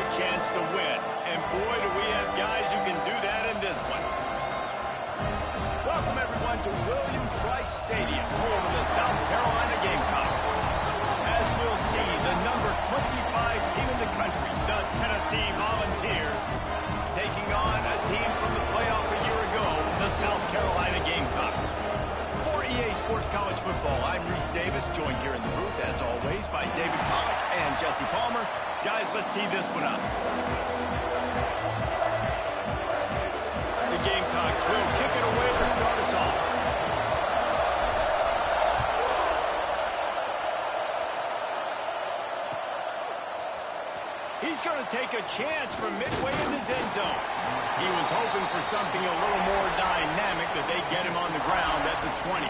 chance to win. And boy, do we have guys who can do that in this one. Welcome, everyone, to Williams-Brice Stadium, home of the South Carolina Gamecocks. As we'll see, the number 25 team in the country, the Tennessee Volunteers, taking on a team from the playoff a year ago, the South Carolina Gamecocks. For EA Sports College Football, I'm Reese Davis, joined here in the booth, as always, by David Pollack and Jesse Palmer. Guys, let's tee this one up. The Gamecocks will kick it away to start us off. He's going to take a chance from midway in his end zone. He was hoping for something a little more dynamic, that they get him on the ground at the 20.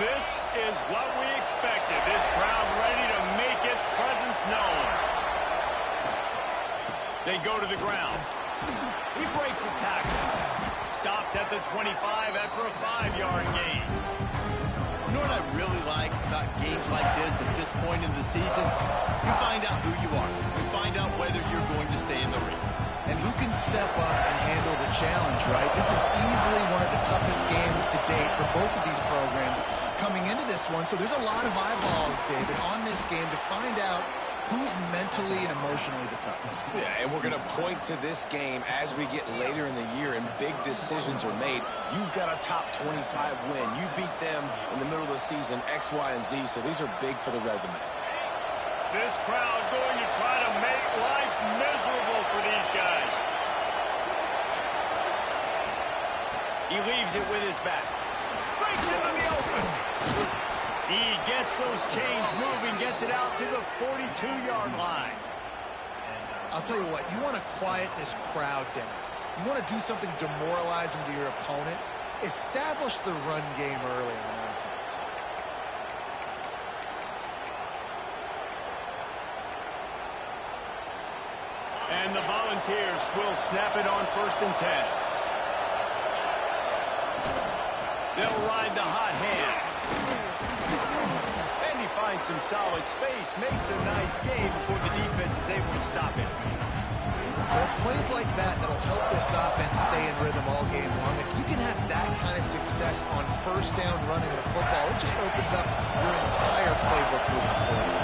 This is what we expected. This crowd ready to make its presence known. They go to the ground. He breaks a tackle. Stopped at the 25 after a 5-yard gain. You know what I really like about games like this at this point in the season? You find out who you are. You find out whether you're going to stay in the race. And who can step up and handle the challenge, right? This is easily one of the toughest games to date for both of these programs coming into this one. So there's a lot of eyeballs, David, on this game to find out who's mentally and emotionally the toughest. Yeah, and we're going to point to this game as we get later in the year and big decisions are made. You've got a top 25 win. You beat them in the middle of the season, X, Y, and Z, so these are big for the resume. This crowd going to try to make life miserable for these guys. He leaves it with his back. Breaks into the open. He gets those chains moving, gets it out to the 42-yard line. I'll tell you what, you want to quiet this crowd down. You want to do something demoralizing to your opponent. Establish the run game early on offense. And the Volunteers will snap it on 1st and 10. They'll ride the hot hand. And he finds some solid space, makes a nice gain before the defense is able to stop it. Well, it's plays like that that'll help this offense stay in rhythm all game long. If you can have that kind of success on 1st down running the football, it just opens up your entire playbook moving forward.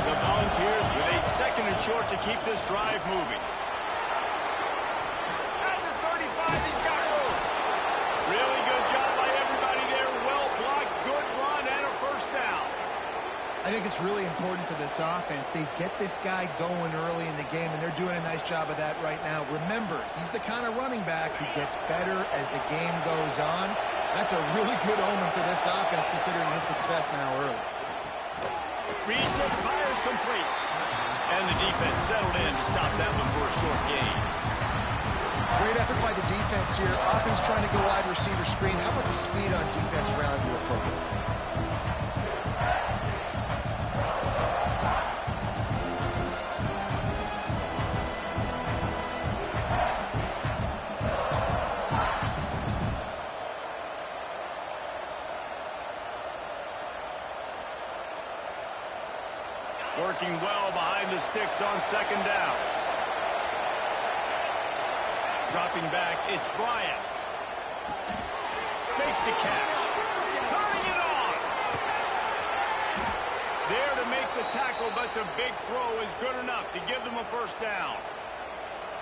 The Volunteers with a 2nd and short to keep this drive moving. At the 35, he's got room. Really good job by everybody there. Well blocked, good run, and a 1st down. I think it's really important for this offense. They get this guy going early in the game, and they're doing a nice job of that right now. Remember, he's the kind of running back who gets better as the game goes on. That's a really good omen for this offense, considering his success now early. Reads it, fires complete. And the defense settled in to stop that one for a short gain. Great effort by the defense here. Offense trying to go wide receiver screen. How about the speed on defense around the football? Working well behind the sticks on 2nd down. Dropping back, it's Bryant. Makes the catch. Turning it on. There to make the tackle, but the big throw is good enough to give them a 1st down.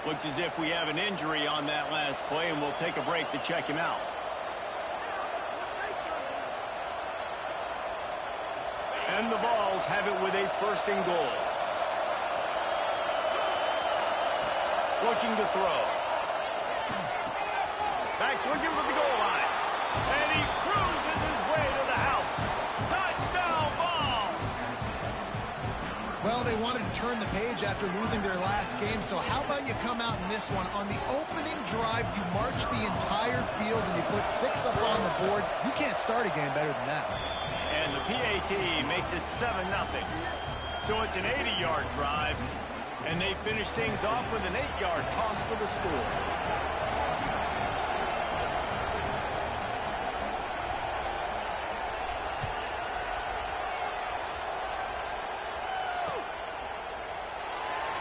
Looks as if we have an injury on that last play, and we'll take a break to check him out. And the Vols have it with a 1st and goal. Looking to throw. Backs looking for the goal line. And he cruises his way to the house. Touchdown, Vols! Well, they wanted to turn the page after losing their last game, so how about you come out in this one? On the opening drive, you march the entire field and you put 6 up on the board. You can't start a game better than that. And the PAT makes it 7-0. So it's an 80-yard drive. And they finish things off with an 8-yard toss for the score.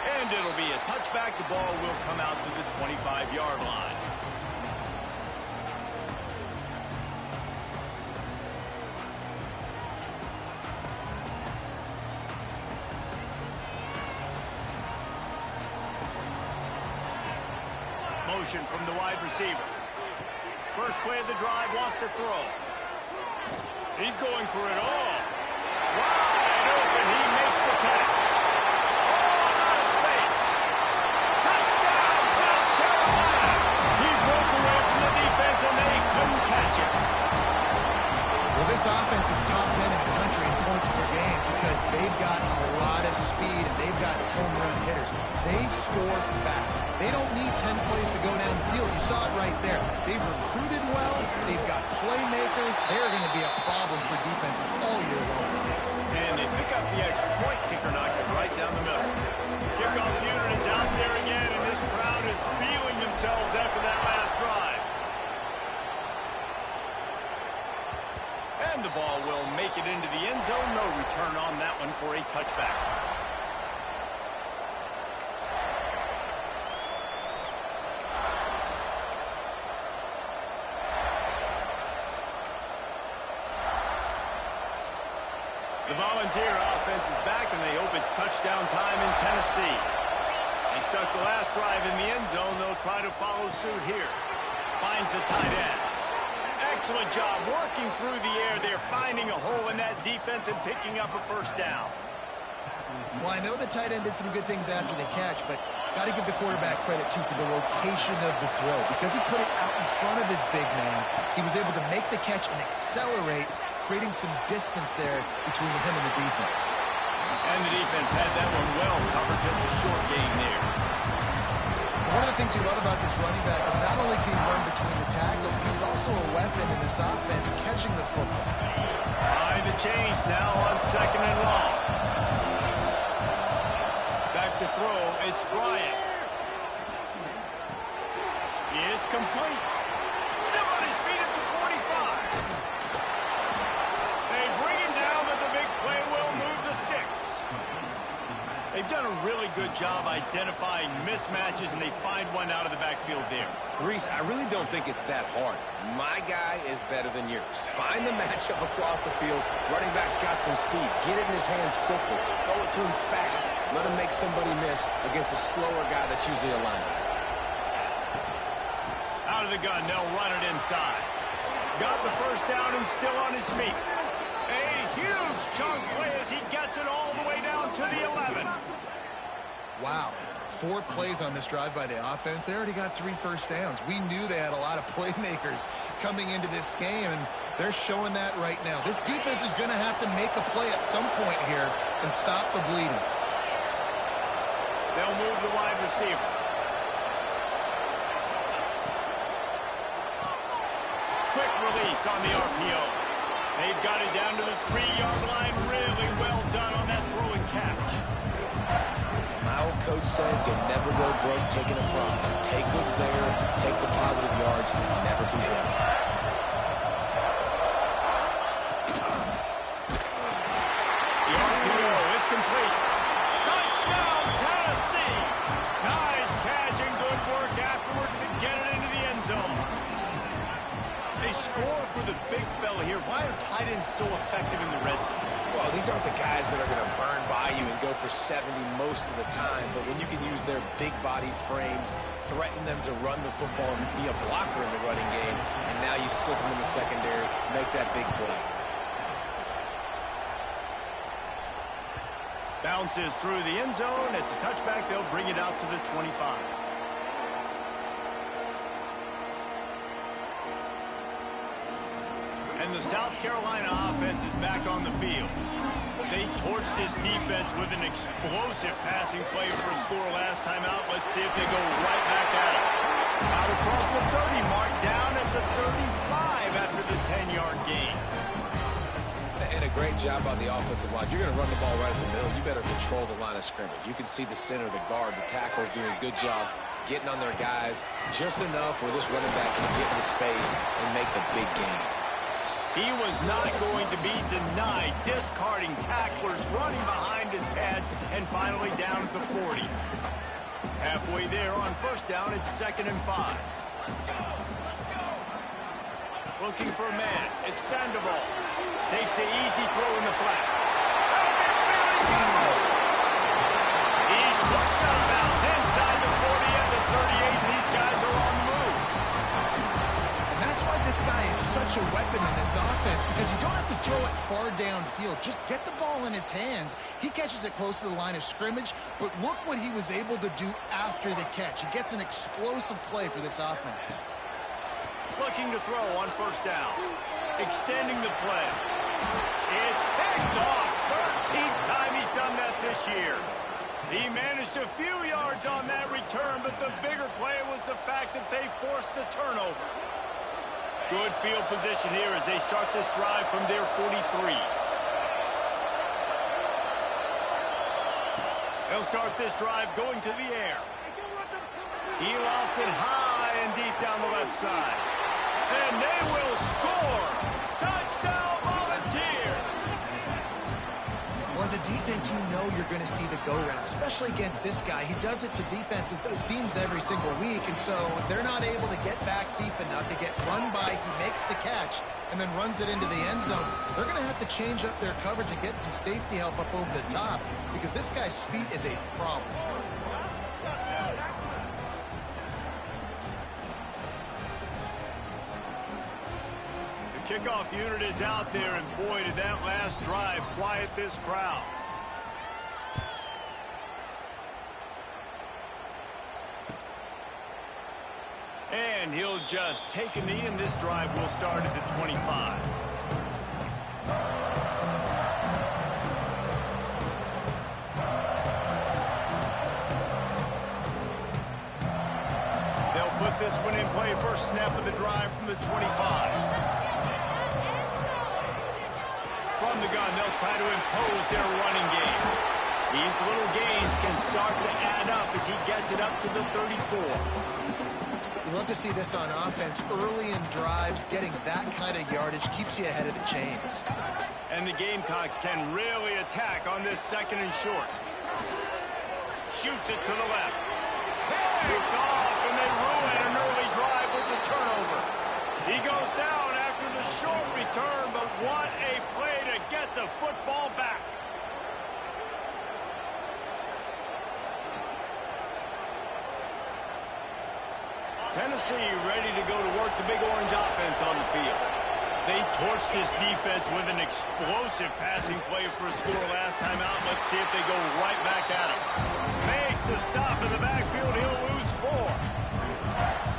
And it'll be a touchback. The ball will come out to the 25-yard line. Motion from the wide receiver. First play of the drive, wants to throw. He's going for it all. Wide open, he makes the catch. All out of space. Touchdown, South Carolina. He broke away from the defense and they couldn't catch him. Well, this offense is top 10 in the country in points per game because they've got a lot of speed and they've got home run hitters. They score fast. They don't need 10 plays to go down the field. You saw it right there. They've recruited well. They've got playmakers. They're going to be a problem for defenses all year long. And they pick up the extra point. Kicker knocked it right down the middle. Kickoff unit is out there again, and this crowd is feeling themselves after that last drive. And the ball will make it into the end zone. No return on that one for a touchback. The Volunteer offense is back, and they hope it's touchdown time in Tennessee. They stuck the last drive in the end zone. They'll try to follow suit here. Finds the tight end. Excellent job working through the air. They're finding a hole in that defense and picking up a first down. Well, I know the tight end did some good things after the catch, but got to give the quarterback credit, too, for the location of the throw. Because he put it out in front of his big man, he was able to make the catch and accelerate, creating some distance there between him and the defense. And the defense had that one well covered, just a short gain there. One of the things you love about this running back is not only can he run between the tackles, but he's also a weapon in this offense, catching the football. Behind the chains now on 2nd and long. Back to throw, it's Bryant. It's complete. Still on his feet at the 45. They bring him down, but the big play will move the sticks. They've done a really good job identifying mismatches, and they find one out of the backfield there. Reese, I really don't think it's that hard. My guy is better than yours. Find the matchup across the field. Running back's got some speed. Get it in his hands quickly. Throw it to him fast. Let him make somebody miss against a slower guy that's usually a linebacker. Out of the gun, they'll run it inside. Got the first down and still on his feet. A huge chunk play as he gets it all the way down to the 11. Wow. 4 plays on this drive by the offense. They already got 3 first downs. We knew they had a lot of playmakers coming into this game, and they're showing that right now. This defense is going to have to make a play at some point here and stop the bleeding. They'll move the wide receiver. Quick release on the RPO. They've got it down to the 3-yard line. Really well done on that throw and catch. My old coach said you'll never go broke taking a profit. Take what's there, take the positive yards, and never complain. The RPO, it's complete. Touchdown, Tennessee! Nice catch and good work afterwards to get it into the end zone. They score for the big fella here. Why are tight ends so effective in the red zone? Well, these aren't the guys that are going to burn by you and go for 70 most of the time, but when you can use their big-bodied frames, threaten them to run the football and be a blocker in the running game, and now you slip them in the secondary, make that big play. Bounces through the end zone. It's a touchback. They'll bring it out to the 25. And the South Carolina offense is back on the field. They torched this defense with an explosive passing play for a score last time out. Let's see if they go right back at it. Out across the 30 mark, down at the 35 after the 10-yard gain. And a great job on the offensive line. You're going to run the ball right in the middle. You better control the line of scrimmage. You can see the center, the guard, the tackles doing a good job getting on their guys just enough where this running back can get into space and make the big game. He was not going to be denied, discarding tacklers, running behind his pads, and finally down at the 40. Halfway there on first down, it's 2nd and 5. Looking for a man. It's Sandoval. Takes the easy throw in the flat. He's pushed out of bounds inside the 40 and the 38, and these guys are on the move. And that's why this guy is such a weapon in this offense, because you don't have to throw it far downfield. Just get the ball in his hands. He catches it close to the line of scrimmage, but look what he was able to do after the catch. He gets an explosive play for this offense. Looking to throw on first down. Extending the play. It's picked off. 13th time he's done that this year. He managed a few yards on that return, but the bigger play was the fact that they forced the turnover. Good field position here as they start this drive from their 43. They'll start this drive going to the air. He lofts it high and deep down the left side. And they will score. Touchdown, Volunteers. Well, as a defense, you know you're going to see the go-round, especially against this guy. He does it to defenses, it seems, every single week, and so they're not able to get back deep enough. They get run by, he makes the catch, and then runs it into the end zone. They're going to have to change up their coverage and get some safety help up over the top, because this guy's speed is a problem. Kickoff unit is out there, and boy, did that last drive quiet this crowd. And he'll just take a knee, and this drive will start at the 25. They'll put this one in play, first snap of the drive from the 25. From the gun, they'll try to impose their running game. These little gains can start to add up as he gets it up to the 34. You love to see this on offense. Early in drives, getting that kind of yardage keeps you ahead of the chains. And the Gamecocks can really attack on this 2nd and short. Shoots it to the left. Picked off, and they ruin an early drive with the turnover. He goes down after the short return, but what a play to get the football back. Tennessee ready to go to work the Big Orange offense on the field. They torched this defense with an explosive passing play for a score last time out. Let's see if they go right back at him. Makes a stop in the backfield. He'll lose 4.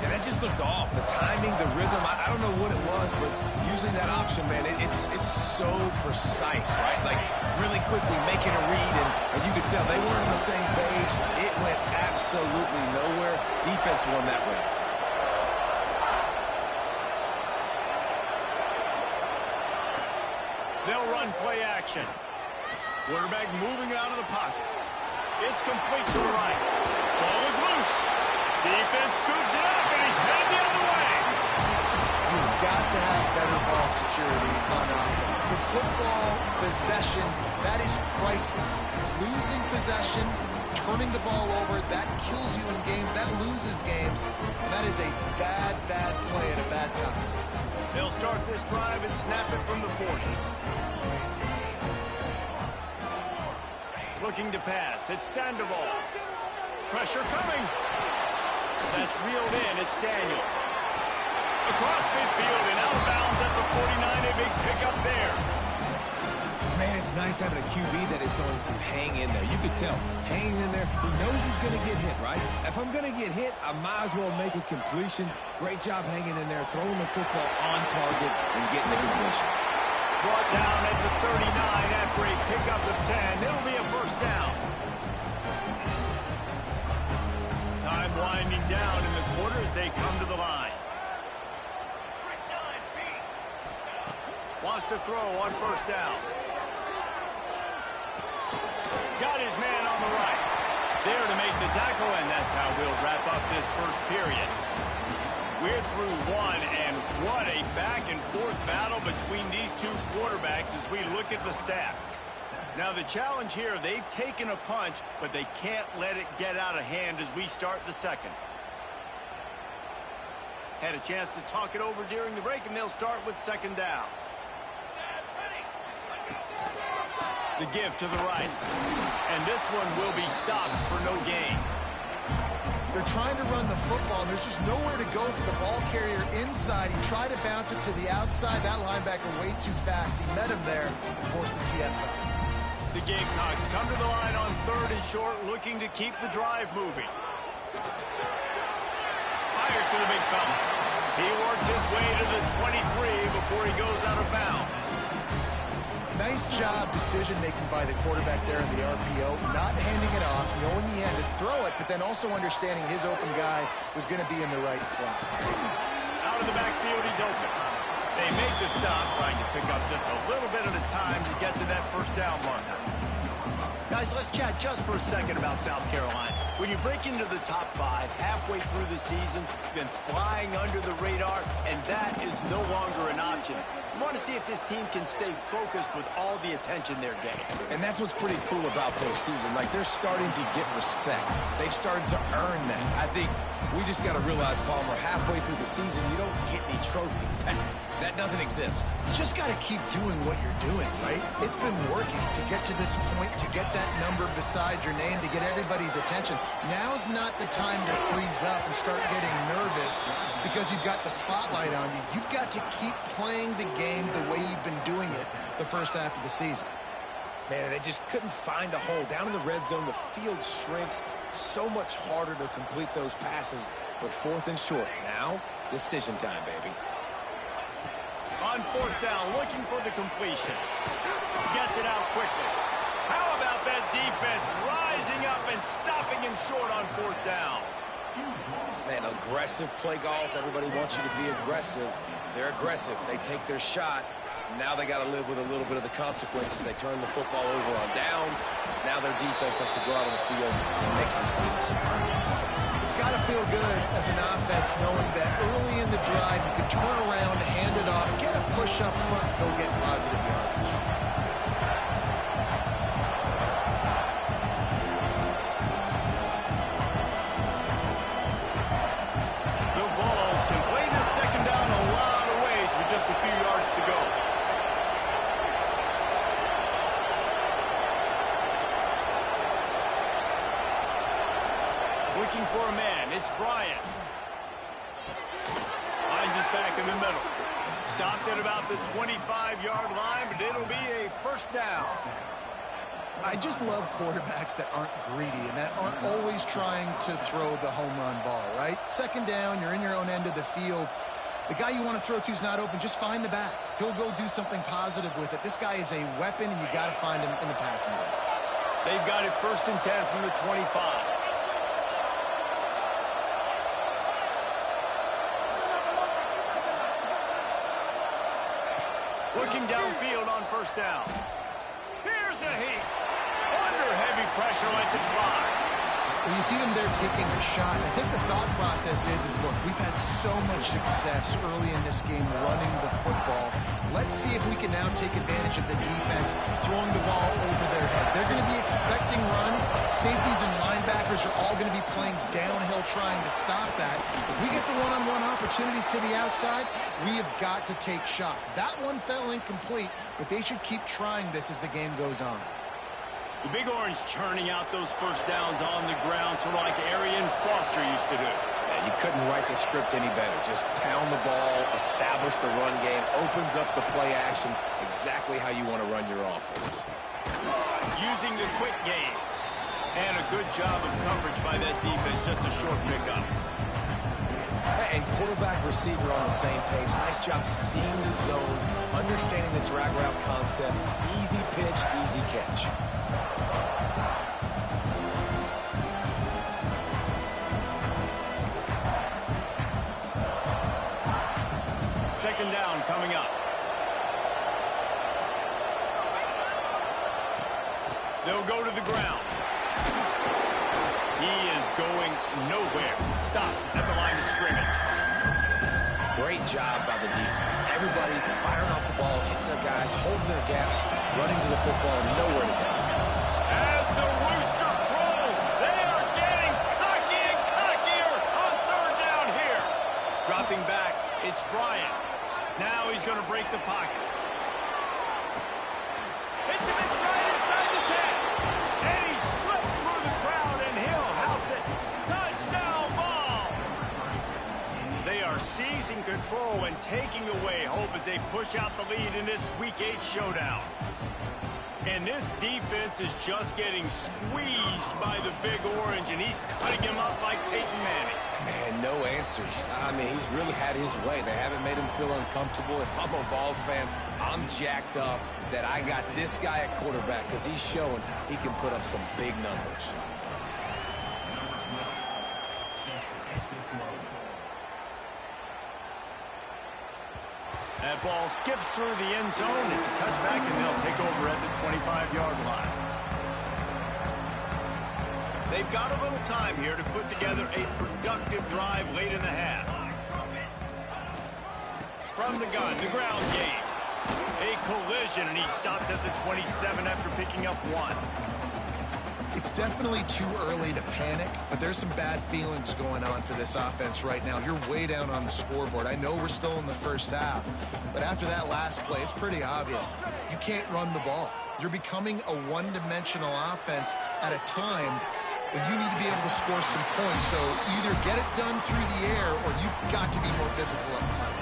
And that just looked off. The timing, the rhythm, I don't know what it was, but usually that option, man, it's so precise, right? Like, really quickly making a read, and you could tell they weren't on the same page. It went absolutely nowhere. Defense won that way. They'll run play action. Quarterback moving out of the pocket. It's complete to the right. Ball is loose. Defense scoops it up, and he's headed the other way. You've got to have better ball security on offense. The football possession, that is priceless. Losing possession, turning the ball over, that kills you in games. That loses games. That is a bad, bad play at a bad time. They'll start this drive and snap it from the 40. Looking to pass. It's Sandoval. Pressure coming. That's reeled in. It's Daniels. Across midfield and out of bounds at the 49. A big pickup there. Man, it's nice having a QB that is going to hang in there. You could tell, hanging in there, he knows he's going to get hit, right? If I'm going to get hit, I might as well make a completion. Great job hanging in there, throwing the football on target and getting the completion. Brought down at the 39 after a pickup of 10. It'll be a first down. Time winding down in the quarter as they come to the line. Wants to throw on first down. got his man on the right. There to make the tackle, and that's how we'll wrap up this first period. We're through one, and what a back-and-forth battle between these two quarterbacks as we look at the stats. Now, the challenge here, they've taken a punch, but they can't let it get out of hand as we start the second. Had a chance to talk it over during the break, and they'll start with second down. The give to the right. And this one will be stopped for no gain. They're trying to run the football, and there's just nowhere to go for the ball carrier inside. He tried to bounce it to the outside. That linebacker way too fast. He met him there and forced the TFL. The Gamecocks come to the line on 3rd and short, looking to keep the drive moving. Fires to the big fella. He works his way to the 23 before he goes out of bounds. Nice job decision-making by the quarterback there in the RPO, not handing it off, knowing he had to throw it, but then also understanding his open guy was going to be in the right flat. Out of the backfield, he's open. They make the stop, trying to pick up just a little bit at a time to get to that first down marker. Guys, let's chat just for a second about South Carolina. When you break into the top 5 halfway through the season, you've been flying under the radar, and that is no longer an option. You want to see if this team can stay focused with all the attention they're getting. And that's what's pretty cool about their season. Like, they're starting to get respect. They've started to earn that. I think we just got to realize, Palmer, halfway through the season, you don't get any trophies. That doesn't exist. You just got to keep doing what you're doing, right? It's been working to get to this point, to get that number beside your name, to get everybody's attention. Now's not the time to freeze up and start getting nervous because you've got the spotlight on you. You've got to keep playing the game the way you've been doing it the first half of the season. Man, they just couldn't find a hole. Down in the red zone, the field shrinks. So much harder to complete those passes, but 4th and short. Now, decision time, baby. On 4th down, looking for the completion. Gets it out quickly. How about that defense rising up and stopping him short on 4th down? Man, aggressive play calls. Everybody wants you to be aggressive. They're aggressive. They take their shot. Now they got to live with a little bit of the consequences. They turn the football over on downs. Now their defense has to go out on the field and make some stops. It's got to feel good as an offense knowing that early in the drive you can turn around, hand it off, get a push up front, go get positive yardage. The Vols can play this second down a lot of ways with just a few yards to go. Looking for a man. It's Bryant. Finds us back in the middle. Stopped at about the 25-yard line, but it'll be a first down. I just love quarterbacks that aren't greedy and that aren't always trying to throw the home run ball, right? Second down, you're in your own end of the field. The guy you want to throw to is not open. Just find the back. He'll go do something positive with it. This guy is a weapon, and you got to find him in the passing game. They've got it 1st and 10 from the 25. Looking downfield on 1st down. Here's a heat. Under heavy pressure, lets it fly. Well, you see them there taking a shot. I think the thought process is look, we've had so much success early in this game running the football. Let's see if we can now take advantage of the defense throwing the ball over their head. They're going to be expecting run. Safeties and linebackers are all going to be playing downhill trying to stop that. If we get the one-on-one opportunities to the outside, we have got to take shots. That one fell incomplete, but they should keep trying this as the game goes on. The Big Orange churning out those first downs on the ground, sort of like Arian Foster used to do. Yeah, you couldn't write the script any better. Just pound the ball, establish the run game, opens up the play action, exactly how you want to run your offense. Using the quick game. And a good job of coverage by that defense, just a short pickup. And quarterback, receiver on the same page. Nice job seeing the zone, understanding the drag route concept. Easy pitch, easy catch. Second down coming up. They'll go to the ground. He is going nowhere. Stop at the line of scrimmage. Great job by the defense. Everybody firing off the ball, hitting their guys, holding their gaps, running to the football, nowhere to go. As the rooster crows, they are getting cocky and cockier on third down here. Dropping back, it's Bryant. Now he's going to break the pocket. Hits him in stride inside the 10. And he slipped through the crowd, and he'll house it. Touchdown ball. They are seizing control and taking away hope as they push out the lead in this Week 8 showdown. And this defense is just getting squeezed by the Big Orange, and he's cutting him up like Peyton Manning. Man, no answers. I mean, he's really had his way. They haven't made him feel uncomfortable. If I'm a Vols fan, I'm jacked up that I got this guy at quarterback because he's showing he can put up some big numbers. That ball skips through the end zone. It's a touchback, and they'll take over at the 25-yard line. They've got a little time here to put together a productive drive late in the half. From the gun, the ground game. A collision, and he stopped at the 27 after picking up 1. It's definitely too early to panic, but there's some bad feelings going on for this offense right now. You're way down on the scoreboard. I know we're still in the first half, but after that last play, it's pretty obvious. You can't run the ball. You're becoming a one-dimensional offense at a time when you need to be able to score some points. So either get it done through the air or you've got to be more physical up front.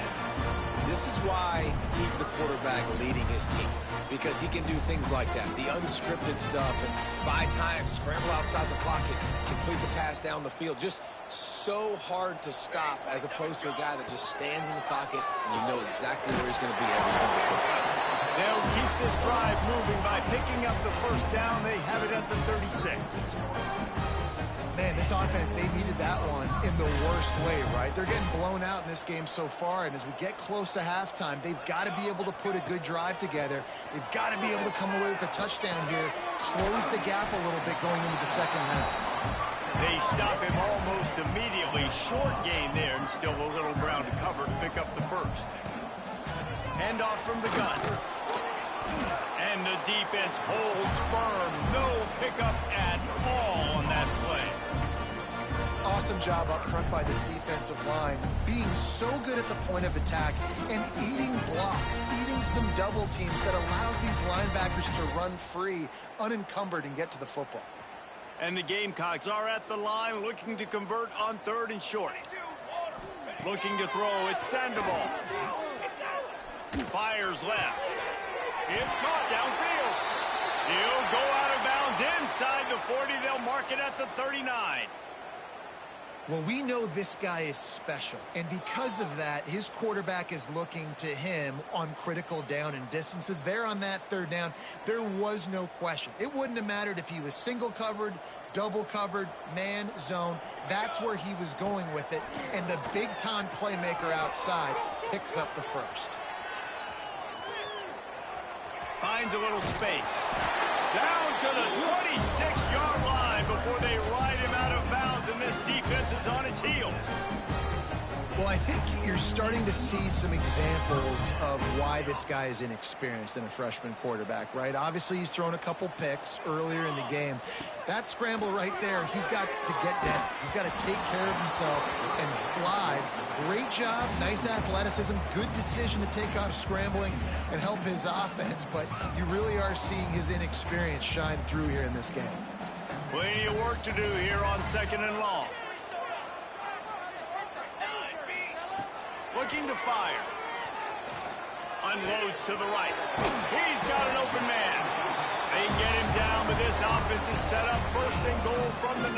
This is why he's the quarterback leading his team, because he can do things like that, the unscripted stuff, and buy time, scramble outside the pocket, complete the pass down the field. Just so hard to stop as opposed to a guy that just stands in the pocket and you know exactly where he's going to be every single play. They'll keep this drive moving by picking up the first down. They have it at the 36. Man, this offense, they needed that one in the worst way, right? They're getting blown out in this game so far, and as we get close to halftime, they've got to be able to put a good drive together. They've got to be able to come away with a touchdown here, close the gap a little bit going into the second half. They stop him almost immediately. Short gain there, and still a little ground to cover to pick up the first. Handoff from the gun. And the defense holds firm. No pickup at all on that play. Awesome job up front by this defensive line, being so good at the point of attack and eating blocks, eating some double teams that allows these linebackers to run free, unencumbered, and get to the football. And the Gamecocks are at the line looking to convert on third and short. Looking to throw, it's Sandoval. Fires left. It's caught downfield. He'll go out of bounds inside the 40. They'll mark it at the 39. Well, we know this guy is special, and because of that, his quarterback is looking to him on critical down and distances. There on that third down, there was no question. It wouldn't have mattered if he was single covered, double covered, man, zone. That's where he was going with it, and the big-time playmaker outside picks up the first. Finds a little space. Down to the 26-yard line before they ride him out of bounds, and this defense is on its heels. Well, I think you're starting to see some examples of why this guy is inexperienced in a freshman quarterback, right? Obviously, he's thrown a couple picks earlier in the game. That scramble right there, he's got to get down. He's got to take care of himself and slide. Great job, nice athleticism, good decision to take off scrambling and help his offense, but you really are seeing his inexperience shine through here in this game. Plenty of work to do here on second and long. Looking to fire. Unloads to the right. He's got an open man. They get him down, but this offense is set up first and goal from the 9.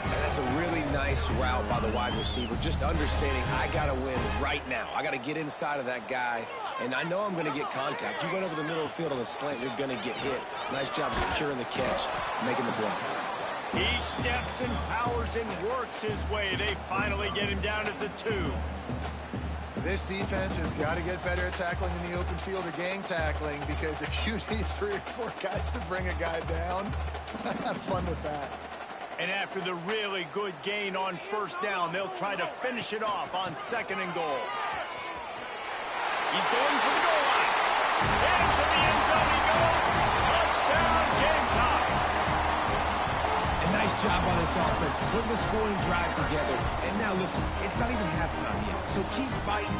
And that's a really nice route by the wide receiver, just understanding I got to win right now. I got to get inside of that guy, and I know I'm going to get contact. You run over the middle of the field on a slant, you're going to get hit. Nice job securing the catch, making the play. He steps and powers and works his way. They finally get him down at the 2. This defense has got to get better at tackling in the open field or gang tackling, because if you need 3 or 4 guys to bring a guy down, have fun with that. And after the really good gain on first down, they'll try to finish it off on 2nd and goal. He's going for the goal line. Into the end zone he goes. Touchdown, Gamecocks. A nice job on this offense, putting the scoring drive together. And now listen, it's not even halftime yet, so keep fighting.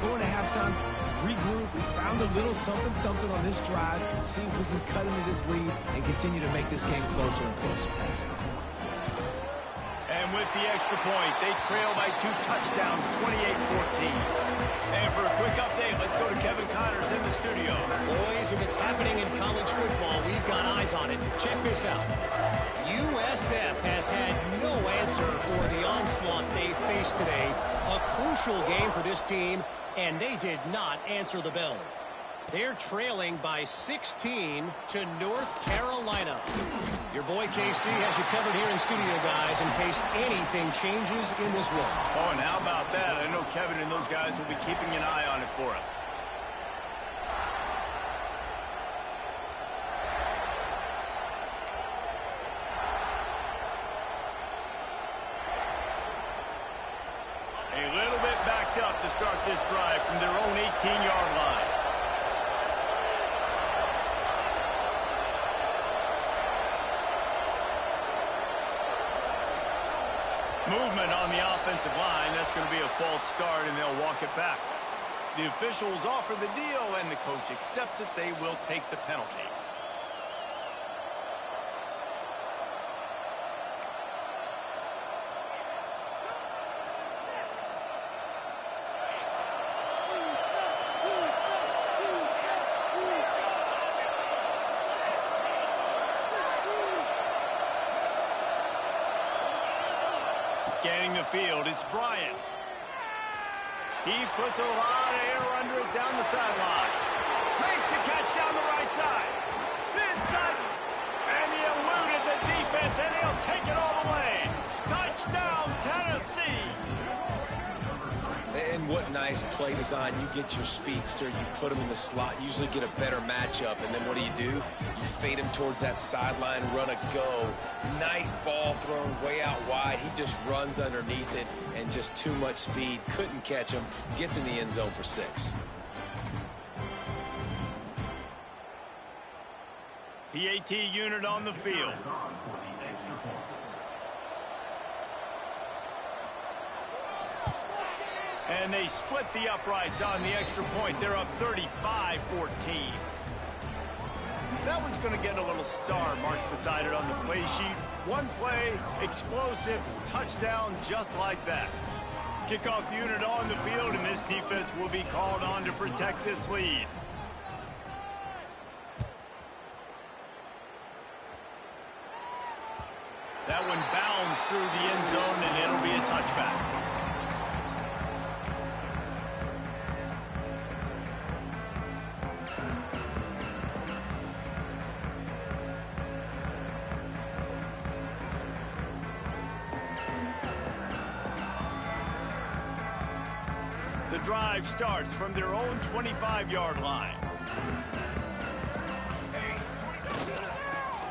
Going to halftime, regroup. We found a little something on this drive. See if we can cut into this lead and continue to make this game closer and closer. And with the extra point, they trail by 2 touchdowns, 28-14. And for a quick update, let's go to Kevin Connors in the studio. Boys, if it's happening in college football, we've got eyes on it. Check this out. USF has had no answer for the onslaught they faced today. A crucial game for this team, and they did not answer the bell. They're trailing by 16 to North Carolina. Your boy KC has you covered here in studio, guys, in case anything changes in this one. Oh, and how about that? I know Kevin and those guys will be keeping an eye on it for us. A little bit backed up to start this drive from their own 18-yard line. Movement on the offensive line. That's going to be a false start, and they'll walk it back. The officials offer the deal, and the coach accepts it. They will take the penalty. Scanning the field, it's Bryant. He puts a lot of air under it down the sideline. Makes the catch down the right side. Inside, and he eluded the defense, and he'll take it all the way. Touchdown, Tennessee. And what nice play design. You get your speedster, you put him in the slot, usually get a better matchup, and then what do? You fade him towards that sideline, run a go. Nice ball thrown way out wide. He just runs underneath it, and just too much speed. Couldn't catch him. Gets in the end zone for 6. PAT unit on the field. And they split the uprights on the extra point. They're up 35-14. That one's going to get a little star marked beside it on the play sheet. One play, explosive, touchdown, just like that. Kickoff unit on the field, and this defense will be called on to protect this lead. That one bounds through the end zone, and it'll be a touchback. The drive starts from their own 25-yard line.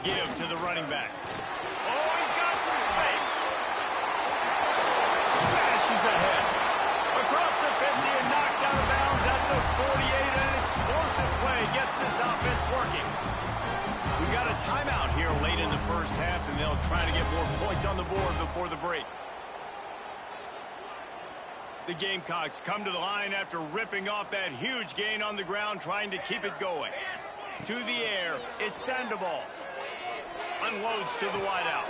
Give to the running back. Oh, he's got some space. Smashes ahead. Across the 50 and knocked out of bounds at the 48. An explosive play gets this offense working. We got a timeout here late in the first half, and they'll try to get more points on the board before the break. The Gamecocks come to the line after ripping off that huge gain on the ground, trying to keep it going. To the air, it's Sandoval. Unloads to the wideout.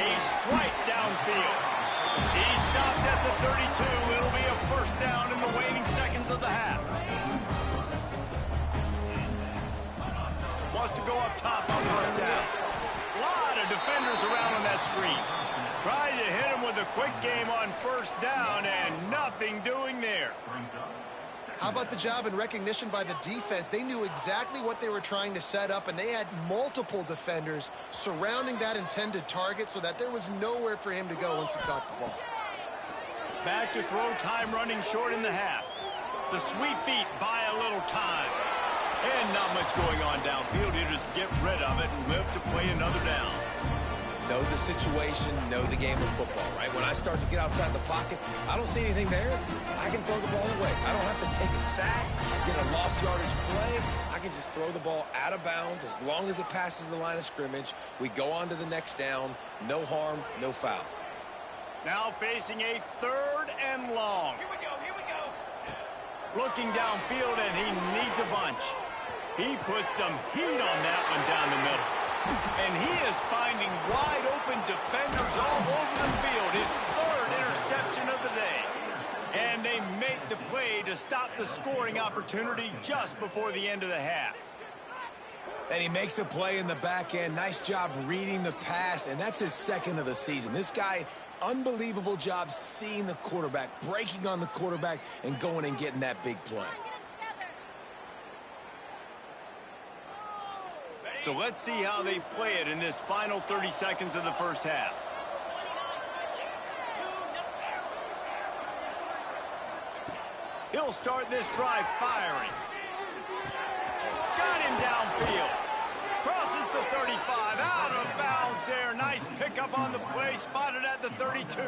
A strike downfield. He stopped at the 32. It'll be a first down in the waning seconds of the half. Wants to go up top on first down. A lot of defenders around on that screen. Tried to hit him with a quick game on first down, and nothing doing there. How about the job and recognition by the defense? They knew exactly what they were trying to set up, and they had multiple defenders surrounding that intended target so that there was nowhere for him to go once he caught the ball. Back to throw, time running short in the half. The sweet feet buy a little time. And not much going on downfield. You just get rid of it and live to play another down. Know the situation, know the game of football, right? When I start to get outside the pocket, I don't see anything there. I can throw the ball away. I don't have to take a sack, get a lost yardage play. I can just throw the ball out of bounds as long as it passes the line of scrimmage. We go on to the next down. No harm, no foul. Now facing a 3rd and long. Here we go, here we go. Looking downfield, and he needs a bunch. He puts some heat on that one down the middle. And he is finding wide-open defenders all over the field. His 3rd interception of the day. And they make the play to stop the scoring opportunity just before the end of the half. And he makes a play in the back end. Nice job reading the pass, and that's his 2nd of the season. This guy, unbelievable job seeing the quarterback, breaking on the quarterback, and going and getting that big play. So let's see how they play it in this final 30 seconds of the first half. He'll start this drive firing. Got him downfield. Crosses the 35, out of bounds there. Nice pickup on the play, spotted at the 32.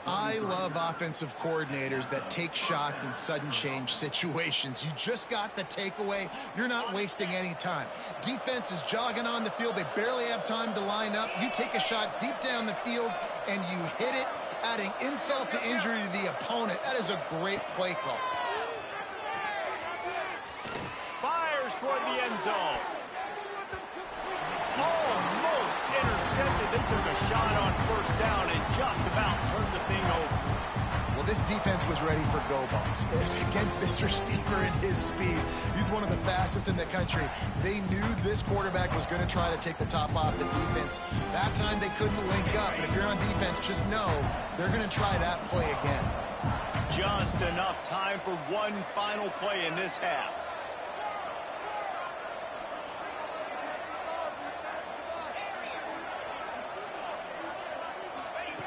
I love offensive coordinators that take shots in sudden change situations. You just got the takeaway. You're not wasting any time. Defense is jogging on the field. They barely have time to line up. You take a shot deep down the field, and you hit it, adding insult to injury to the opponent. That is a great play call. Fires toward the end zone. Almost intercepted. They took a shot on 1st down and just about turned the thing over. Well, this defense was ready for go balls. Against this receiver and his speed, he's one of the fastest in the country. They knew this quarterback was going to try to take the top off the defense. That time they couldn't link up. And if you're on defense, just know they're going to try that play again. Just enough time for one final play in this half.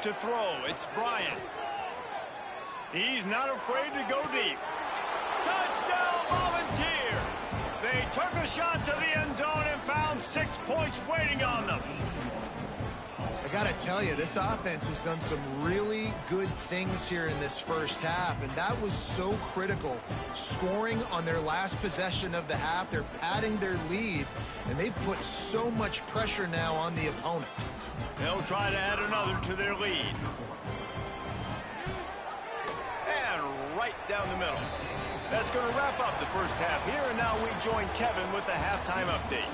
To throw, it's Bryant. He's not afraid to go deep. Touchdown, Volunteers! They took a shot to the end zone and found 6 points waiting on them. I got to tell you, this offense has done some really good things here in this first half, and that was so critical. Scoring on their last possession of the half, they're padding their lead, and they've put so much pressure now on the opponent. They'll try to add another to their lead. And right down the middle. That's going to wrap up the first half here, and now we join Kevin with the halftime update.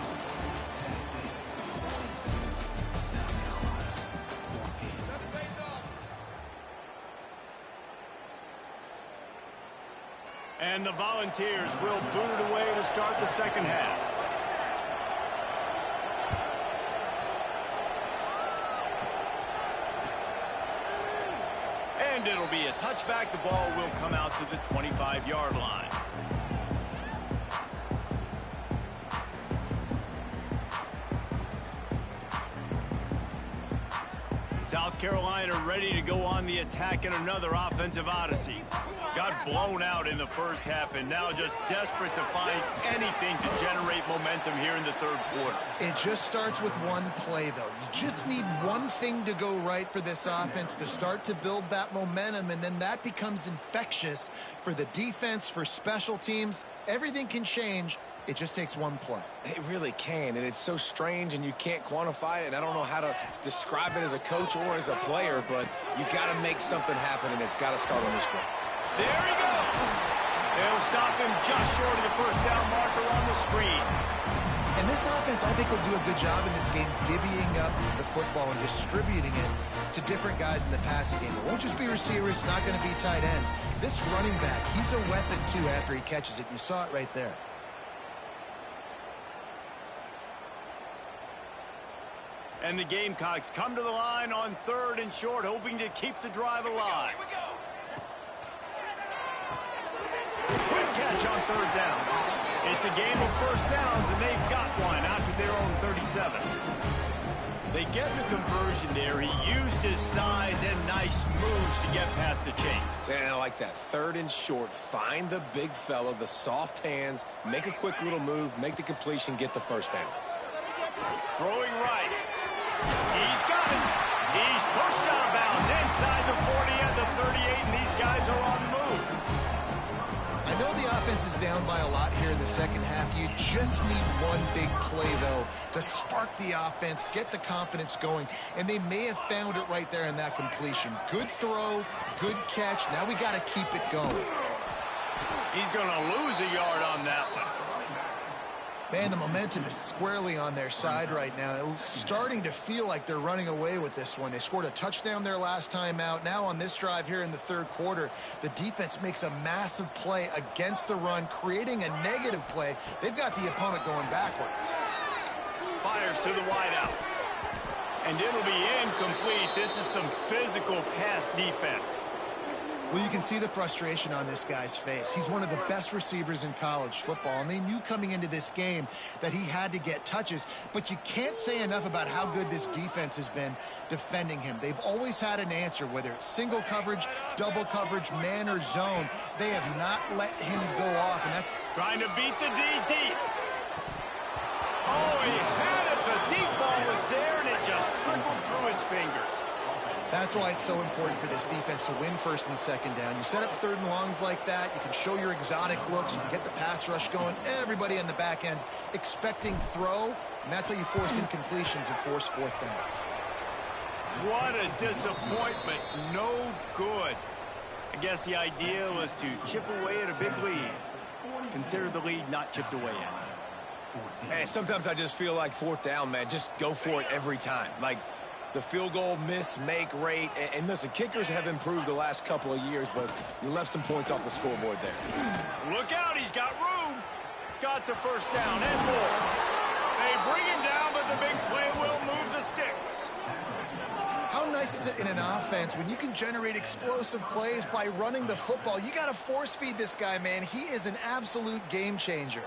And the Volunteers will boot it away to start the second half. And it'll be a touchback. The ball will come out to the 25-yard line. South Carolina ready to go on the attack in another offensive odyssey. Got blown out in the first half and now just desperate to find anything to generate momentum here in the third quarter. It just starts with one play, though. You just need one thing to go right for this offense to start to build that momentum, and then that becomes infectious for the defense, for special teams. Everything can change. It just takes one play. It really can, and it's so strange, and you can't quantify it, and I don't know how to describe it as a coach or as a player, but you got to make something happen, and it's got to start on this drive. There he goes. They'll stop him just short of the first down marker on the screen. And this offense, I think, will do a good job in this game divvying up the football and distributing it to different guys in the passing game. It won't just be receivers. It's not going to be tight ends. This running back, he's a weapon, too, after he catches it. You saw it right there. And the Gamecocks come to the line on 3rd and short, hoping to keep the drive alive. Quick catch on 3rd down. It's a game of first downs, and they've got one out to their own 37. They get the conversion there. He used his size and nice moves to get past the chains. And I like that. 3rd and short. Find the big fella, the soft hands, make a quick little move, make the completion, get the first down. Throwing right. He's got it. He's pushed out of bounds inside the 40 and the 38, and these guys are on the move. I know the offense is down by a lot here in the second half. You just need one big play, though, to spark the offense, get the confidence going, and they may have found it right there in that completion. Good throw, good catch. Now we got to keep it going. He's going to lose a yard on that one. Man, the momentum is squarely on their side right now. It's starting to feel like they're running away with this one. They scored a touchdown their last time out. Now on this drive here in the 3rd quarter, the defense makes a massive play against the run, creating a negative play. They've got the opponent going backwards. Fires to the wideout. And it'll be incomplete. This is some physical pass defense. Well, you can see the frustration on this guy's face. He's one of the best receivers in college football, and they knew coming into this game that he had to get touches, but you can't say enough about how good this defense has been defending him. They've always had an answer, whether it's single coverage, double coverage, man, or zone. They have not let him go off, and that's trying to beat the D deep. Oh, he had it. The deep ball was there, and it just trickled through his fingers. That's why it's so important for this defense to win 1st and 2nd down. You set up 3rd and longs like that. You can show your exotic looks. You can get the pass rush going. Everybody on the back end expecting throw, and that's how you force incompletions and force 4th downs. What a disappointment. No good. I guess the idea was to chip away at a big lead. Consider the lead not chipped away at. Hey, sometimes I just feel like 4th down, man. Just go for it every time. Like, the field goal miss-make rate. And listen, kickers have improved the last couple of years, but you left some points off the scoreboard there. Look out, he's got room. Got the first down and more. They bring him down, but the big play will move the sticks. How nice is it in an offense when you can generate explosive plays by running the football? You got to force-feed this guy, man. He is an absolute game changer.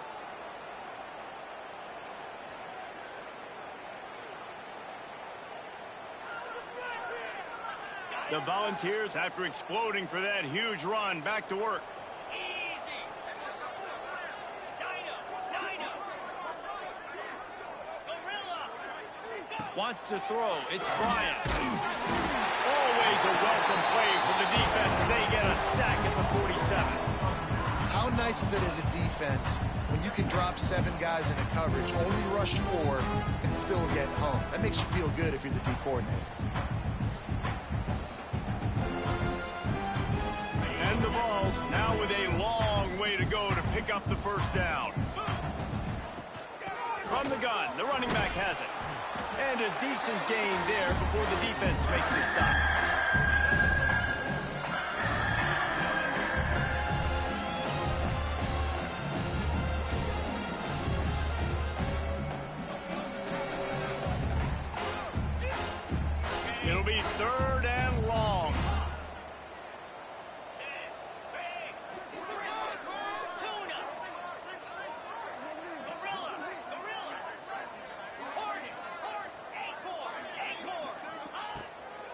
The Volunteers, after exploding for that huge run, back to work. Easy. Dino. Gorilla. Wants to throw. It's Bryant. Always a welcome play from the defense as they get a sack at the 47. How nice is it as a defense when you can drop 7 guys into coverage, only rush 4, and still get home? That makes you feel good if you're the D coordinator. And the balls now with a long way to go to pick up the first down. From the gun, the running back has it. And a decent gain there before the defense makes the stop. It'll be 3rd and long.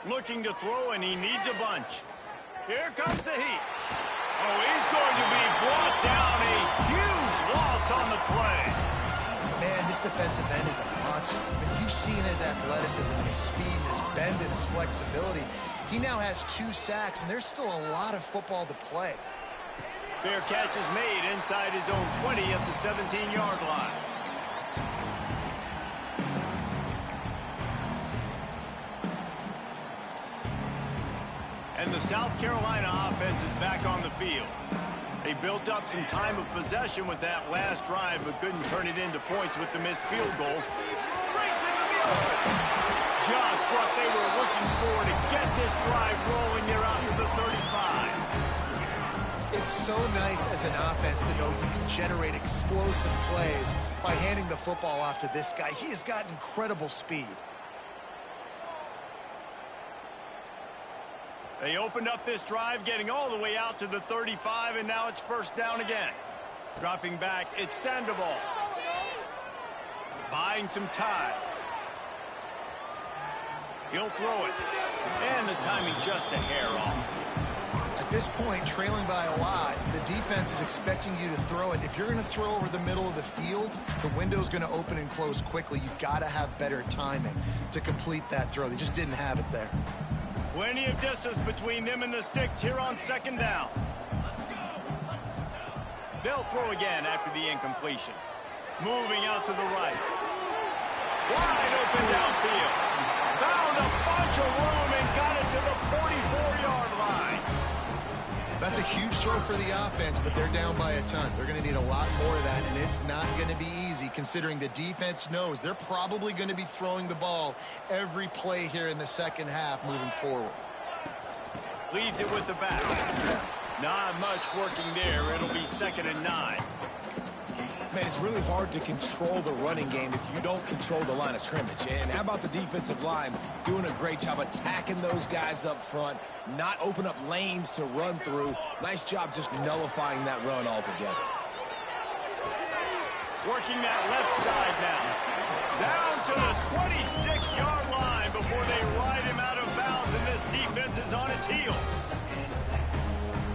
Looking to throw, and he needs a bunch. Here comes the heat. Oh, he's going to be brought down. A huge loss on the play. Man, this defensive end is a monster. I mean, you've seen his athleticism, his speed, his bend, and his flexibility. He now has 2 sacks, and there's still a lot of football to play. Fair catch is made inside his own 20 at the 17-yard line. And the South Carolina offense is back on the field. They built up some time of possession with that last drive, but couldn't turn it into points with the missed field goal. Breaks into the open. Just what they were looking for to get this drive rolling. They're out to the 35. It's so nice as an offense to know you can generate explosive plays by handing the football off to this guy. He has got incredible speed. They opened up this drive, getting all the way out to the 35, and now it's first down again. Dropping back, it's Sandoval. Buying some time. He'll throw it. And the timing just a hair off. At this point, trailing by a lot, the defense is expecting you to throw it. If you're going to throw over the middle of the field, the window's going to open and close quickly. You've got to have better timing to complete that throw. They just didn't have it there. Plenty of distance between them and the sticks here on second down. They'll throw again after the incompletion. Moving out to the right. Wide open downfield. Found a bunch of room and got it to the 44-yard line. That's a huge throw for the offense, but they're down by a ton. They're going to need a lot more of that, and it's not going to be easy considering the defense knows they're probably going to be throwing the ball every play here in the second half moving forward. Leaves it with the back. Not much working there. It'll be 2nd and 9. Man, it's really hard to control the running game if you don't control the line of scrimmage. And how about the defensive line doing a great job attacking those guys up front, not open up lanes to run through. Nice job just nullifying that run altogether. Working that left side now. Down to the 26-yard line before they ride him out of bounds, and this defense is on its heels.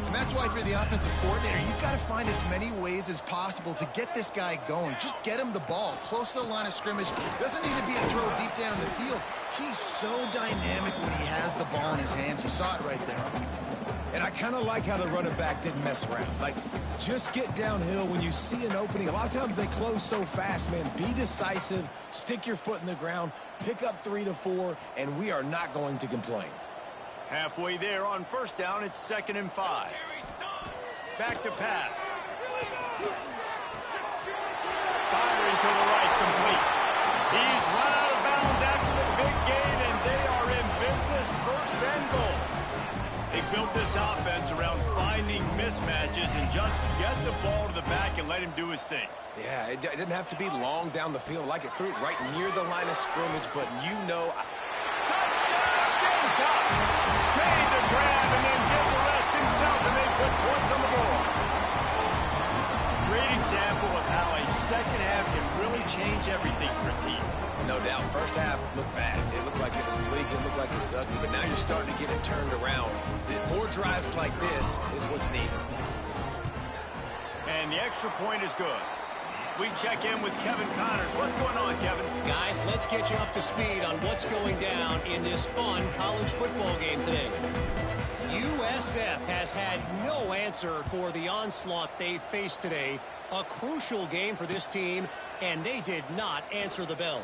And that's why for the offensive coordinator, you've got to find as many ways as possible to get this guy going. Just get him the ball close to the line of scrimmage. Doesn't need to be a throw deep down the field. He's so dynamic when he has the ball in his hands. You saw it right there. And I kind of like how the running back didn't mess around. Like, just get downhill when you see an opening. A lot of times they close so fast, man. Be decisive, stick your foot in the ground, pick up 3 to 4, and we are not going to complain. Halfway there on first down, it's 2nd and 5. Back to pass. Firing to the right, complete. He's run out of bounds after the big gain, and they are in business, 1st and goal. They built this offense around finding mismatches and just get the ball to the back and let him do his thing. Yeah, it didn't have to be long down the field. Like it threw it right near the line of scrimmage, but you know... Touchdown, Gamecocks! Made the grab and then did the rest himself, and they put points on the board. Great example of how a second half can really change everything for a team. No doubt. First half looked bad. It looked like it was weak. It looked like it was ugly. But now you're starting to get it turned around. More drives like this is what's needed. And the extra point is good. We check in with Kevin Connors. What's going on, Kevin? Guys, let's get you up to speed on what's going down in this fun college football game today. USF has had no answer for the onslaught they faced today. A crucial game for this team, and they did not answer the bell.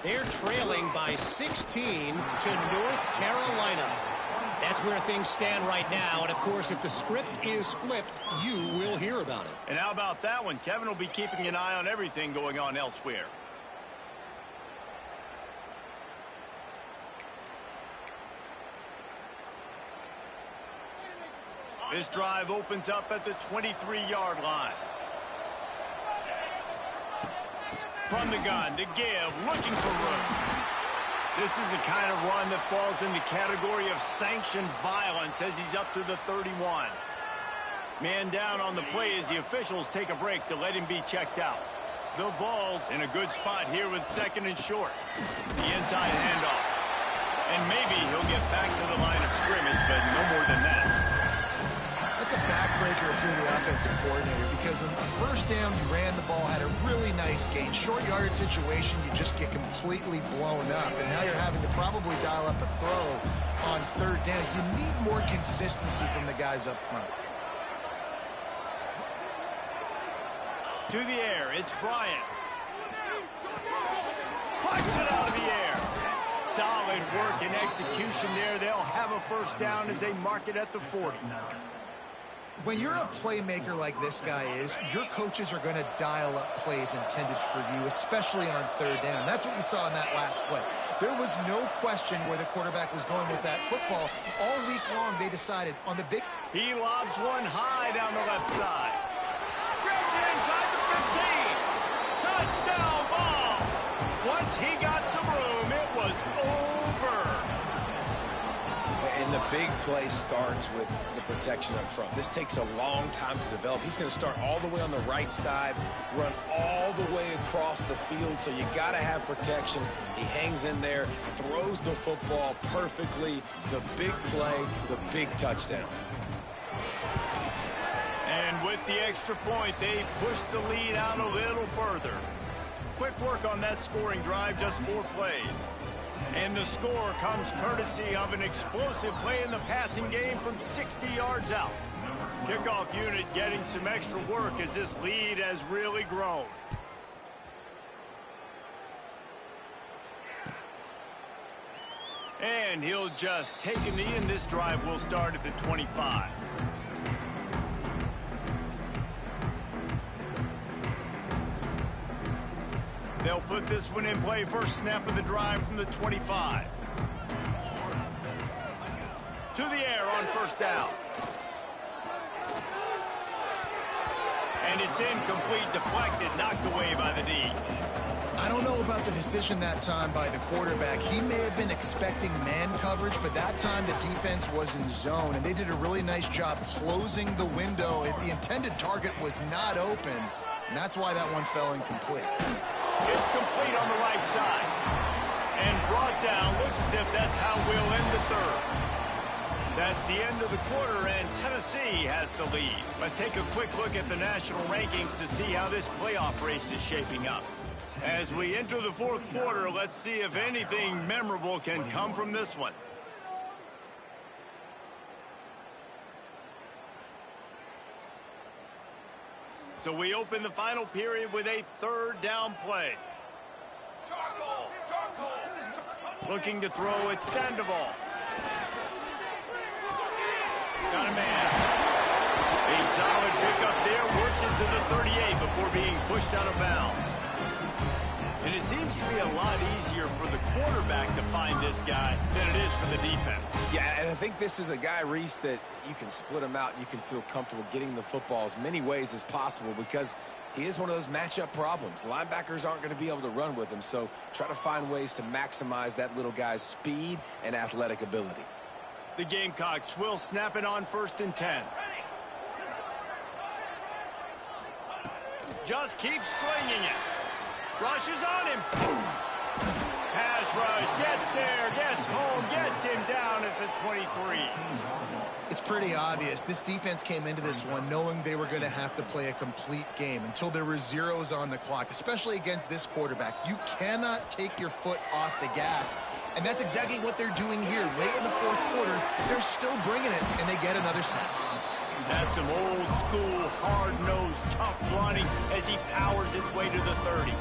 They're trailing by 16 to North Carolina. That's where things stand right now, and of course, if the script is flipped, you will hear about it. And how about that one? Kevin will be keeping an eye on everything going on elsewhere. This drive opens up at the 23-yard line. From the gun to give, looking for room. This is the kind of run that falls in the category of sanctioned violence as he's up to the 31. Man down on the play as the officials take a break to let him be checked out. The Vols in a good spot here with 2nd and short. The inside handoff. And maybe he'll get back to the line of scrimmage, but no more than that. That's a backbreaker if you're the offensive coordinator, because on first down, you ran the ball, had a really nice gain. Short yardage situation, you just get completely blown up, and now you're having to probably dial up a throw on 3rd down. You need more consistency from the guys up front. To the air, it's Bryant. Puts it out of the air. Solid work and execution there. They'll have a first down as they mark it at the 40. When you're a playmaker like this guy is, your coaches are going to dial up plays intended for you, especially on 3rd down. That's what you saw in that last play. There was no question where the quarterback was going with that football. All week long, they decided on the big... He lobs one high down the left side. Grabs it inside the 15. Touchdown ball. Once he got some room, it was over. And And the big play starts with the protection up front. This takes a long time to develop. He's going to start all the way on the right side, run all the way across the field, so you got to have protection. He hangs in there, throws the football perfectly. The big play, the big touchdown. And with the extra point, they push the lead out a little further. Quick work on that scoring drive, just 4 plays. And the score comes courtesy of an explosive play in the passing game from 60 yards out. Kickoff unit getting some extra work as this lead has really grown. And he'll just take a knee, and this drive will start at the 25. They'll put this one in play. First snap of the drive from the 25. To the air on first down. And it's incomplete, deflected, knocked away by the D. I don't know about the decision that time by the quarterback. He may have been expecting man coverage, but that time the defense was in zone, and they did a really nice job closing the window. The intended target was not open, and that's why that one fell incomplete. It's complete on the right side. And brought down. Looks as if that's how we'll end the third. That's the end of the quarter, and Tennessee has the lead. Let's take a quick look at the national rankings to see how this playoff race is shaping up. As we enter the fourth quarter, let's see if anything memorable can come from this one. So we open the final period with a third down play. Looking to throw it, Sandoval. Got a man. A solid pickup there, works into the 38 before being pushed out of bounds. And it seems to be a lot easier for the quarterback to find this guy than it is for the defense. Yeah, and I think this is a guy, Reese, that you can split him out. You can feel comfortable getting the football as many ways as possible because he is one of those matchup problems. Linebackers aren't going to be able to run with him, so try to find ways to maximize that little guy's speed and athletic ability. The Gamecocks will snap it on 1st and 10. Just keeps slinging it. Rushes on him. Pass rush, gets there, gets home, gets him down at the 23. It's pretty obvious. This defense came into this one knowing they were going to have to play a complete game until there were zeros on the clock, especially against this quarterback. You cannot take your foot off the gas, and that's exactly what they're doing here. Late in the fourth quarter, they're still bringing it, and they get another sack. That's some old-school, hard-nosed, tough running as he powers his way to the 30.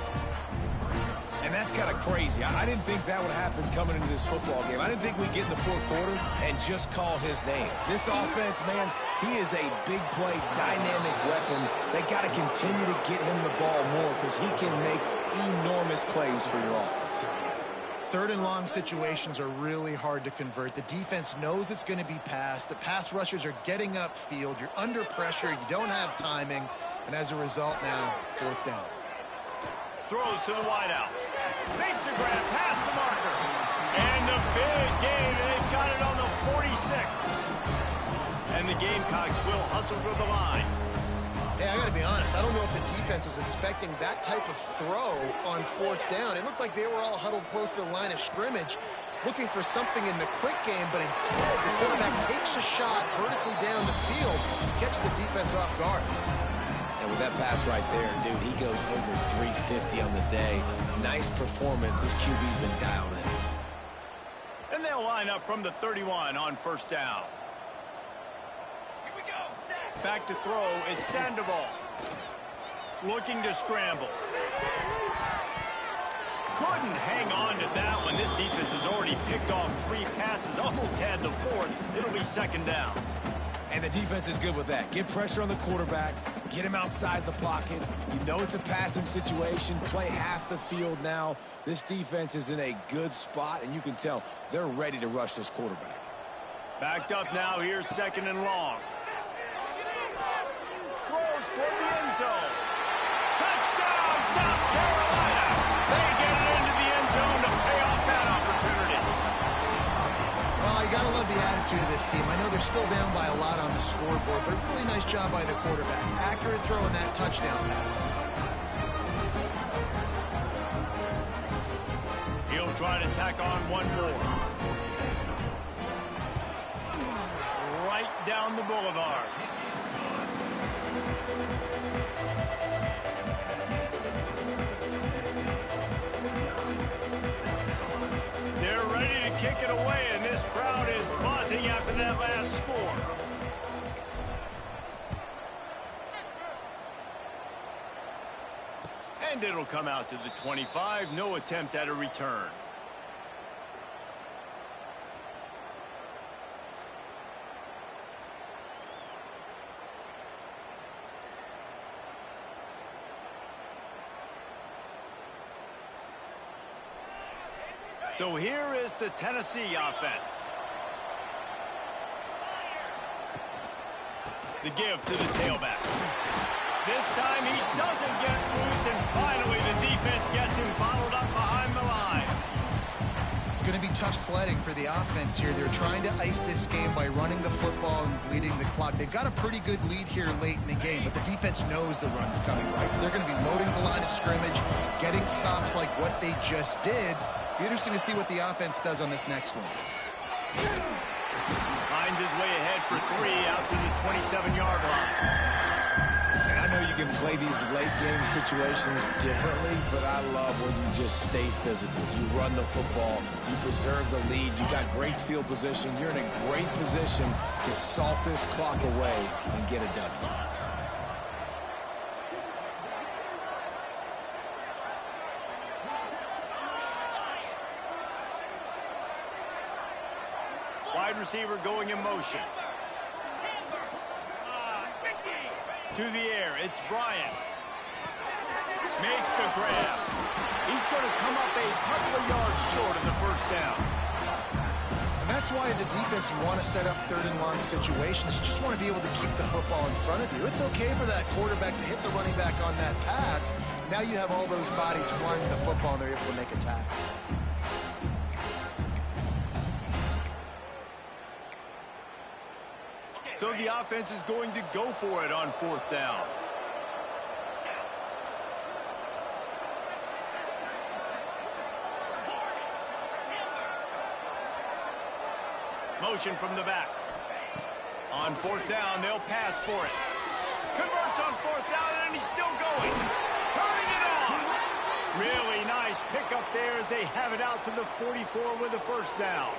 And that's kind of crazy. I didn't think that would happen coming into this football game. I didn't think we'd get in the fourth quarter and just call his name. This offense, man, he is a big play, dynamic weapon. They got to continue to get him the ball more because he can make enormous plays for your offense. Third and long situations are really hard to convert. The defense knows it's going to be passed. The pass rushers are getting upfield. You're under pressure. You don't have timing. And as a result now, fourth down. Throws to the wideout. Makes the grab, past the marker. And the big gain, and they've got it on the 46. And the Gamecocks will hustle to the line. Hey, I got to be honest. I don't know if the defense was expecting that type of throw on fourth down. It looked like they were all huddled close to the line of scrimmage, looking for something in the quick game, but instead the quarterback takes a shot vertically down the field, gets the defense off guard. And with that pass right there, dude, he goes over 350 on the day. Nice performance. This QB's been dialed in. And they'll line up from the 31 on first down. Here we go, set. Back to throw, it's Sandoval. Looking to scramble. Couldn't hang on to that one. This defense has already picked off 3 passes, almost had the 4th. It'll be second down. And the defense is good with that. Get pressure on the quarterback. Get him outside the pocket. You know it's a passing situation. Play half the field now. This defense is in a good spot, and you can tell they're ready to rush this quarterback. Backed up now. Here's second and long. Throws toward the end zone. Touchdown, South Carolina. They get it into the end zone to pay off that opportunity. Well, you got to love the attitude attitude of this team. I know they're still down by a lot on the scoreboard, but a really nice job by the quarterback. Accurate throw in that touchdown pass. He'll try to tack on one more. Right down the boulevard. They're ready to kick it away, and this crowd is buzzing after that last score. And it'll come out to the 25. No attempt at a return. So here is the Tennessee offense. The give to the tailback. This time he doesn't get loose, and finally the defense gets him bottled up behind the line. It's going to be tough sledding for the offense here. They're trying to ice this game by running the football and bleeding the clock. They've got a pretty good lead here late in the game, but the defense knows the run's coming, right? So they're going to be loading the line of scrimmage, getting stops like what they just did. Be interesting to see what the offense does on this next one. Finds his way ahead for 3 out to the 27-yard line. And I know you can play these late game situations differently, but I love when you just stay physical. You run the football, you preserve the lead, you got great field position, you're in a great position to salt this clock away and get a W. Wide receiver going in motion. To the air, it's Bryant. Makes the grab. He's going to come up a couple of yards short of the first down. And that's why as a defense you want to set up third and long situations. You just want to be able to keep the football in front of you. It's okay for that quarterback to hit the running back on that pass. Now you have all those bodies flying the football and they're able to make a tackle. So the offense is going to go for it on 4th down. Motion from the back. On 4th down, they'll pass for it. Converts on 4th down, and he's still going. Turning it on. Really nice pickup there as they have it out to the 44 with a first down.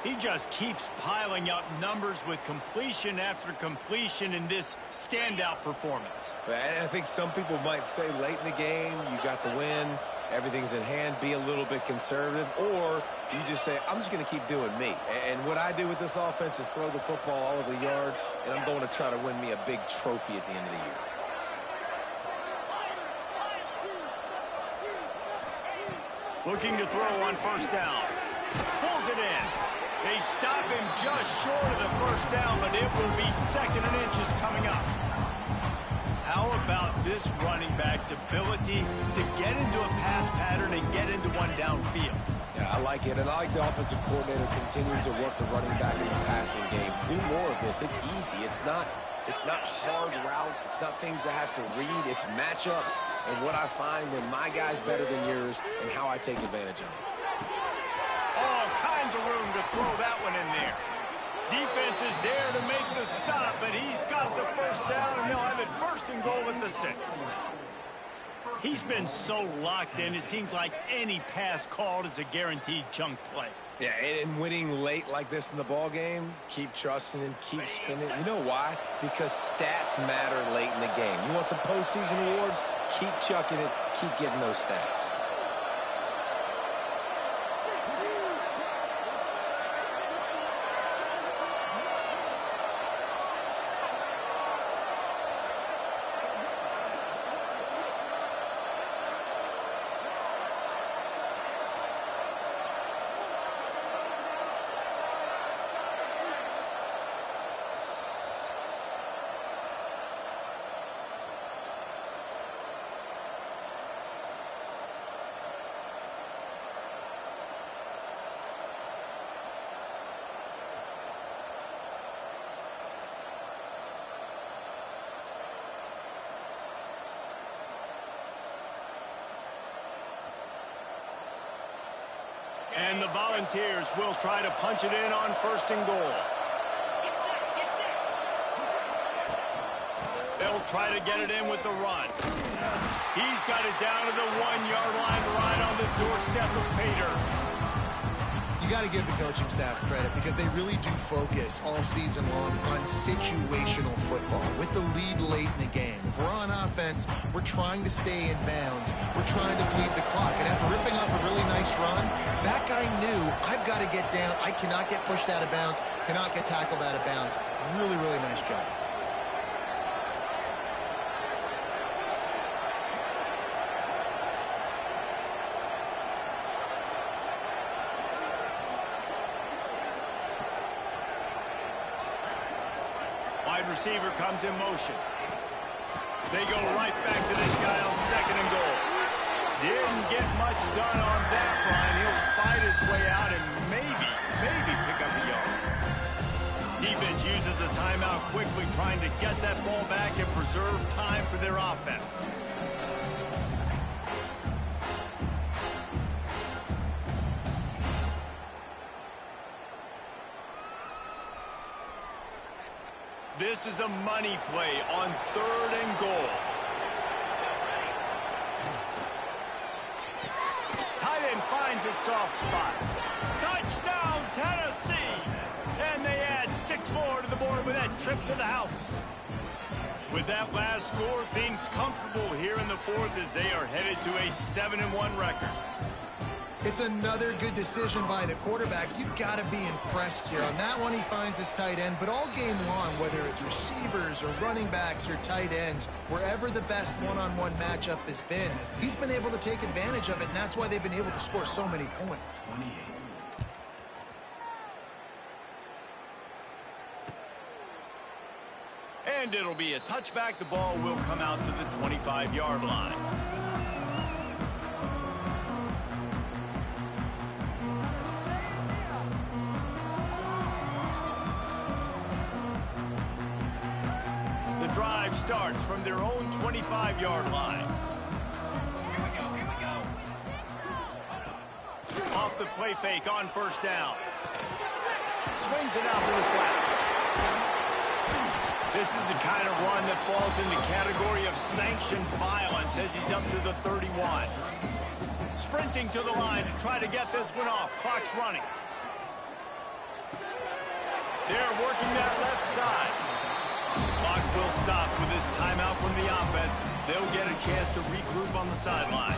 He just keeps piling up numbers with completion after completion in this standout performance. And I think some people might say late in the game, you got the win, everything's in hand, be a little bit conservative, or you just say, I'm just going to keep doing me. And what I do with this offense is throw the football all over the yard, and I'm going to try to win me a big trophy at the end of the year. Looking to throw on first down. Pulls it in. They stop him just short of the first down, but it will be 2nd and inches coming up. How about this running back's ability to get into a pass pattern and get into one downfield? Yeah, I like it, and I like the offensive coordinator continuing to work the running back in the passing game. Do more of this. It's easy. It's not hard routes. It's not things I have to read. It's matchups and what I find when my guy's better than yours and how I take advantage of it. All kinds of room to throw that one in there. Defense is there to make the stop, but he's got the first down, and they'll have it 1st and goal at the 6. He's been so locked in, it seems like any pass called is a guaranteed chunk play. Yeah, and winning late like this in the ball game, keep trusting him, keep spinning. You know why? Because stats matter late in the game. You want some postseason awards? Keep chucking it, keep getting those stats. And the Volunteers will try to punch it in on 1st and goal. They'll try to get it in with the run. He's got it down to the 1-yard line right on the doorstep of Pater. You got to give the coaching staff credit because they really do focus all season long on situational football with the lead late in the game. If we're on offense, we're trying to stay in bounds. We're trying to bleed the clock. And after ripping off a really nice run, that guy knew, I've got to get down. I cannot get pushed out of bounds, cannot get tackled out of bounds. Really, really nice job. Wide receiver comes in motion. They go right back to this guy on 2nd and goal. Didn't get much done on that run. He'll fight his way out and maybe pick up a yard. Defense uses a timeout quickly, trying to get that ball back and preserve time for their offense. This is a money play on 3rd and goal. Tight end finds a soft spot. Touchdown, Tennessee! And they add 6 more to the board with that trip to the house. With that last score, things comfortable here in the 4th as they are headed to a 7-1 record. It's another good decision by the quarterback. You've got to be impressed here. On that one, he finds his tight end. But all game long, whether it's receivers or running backs or tight ends, wherever the best one-on-one matchup has been, he's been able to take advantage of it, and that's why they've been able to score so many points. And it'll be a touchback. The ball will come out to the 25-yard line. Drive starts from their own 25-yard line. Here we go. Off the play fake on 1st down. Swings it out to the flat. This is the kind of run that falls in the category of sanctioned violence as he's up to the 31. Sprinting to the line to try to get this one off. Clock's running. They're working that left side. Clock will stop with this timeout from the offense. They'll get a chance to regroup on the sideline.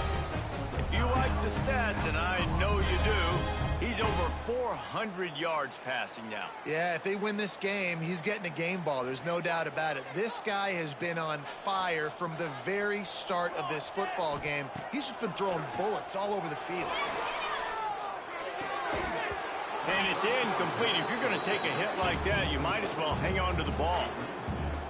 If you like the stats, and I know you do, he's over 400 yards passing now. Yeah, if they win this game, he's getting a game ball. There's no doubt about it. This guy has been on fire from the very start of this football game. He's just been throwing bullets all over the field. And it's incomplete. If you're going to take a hit like that, you might as well hang on to the ball.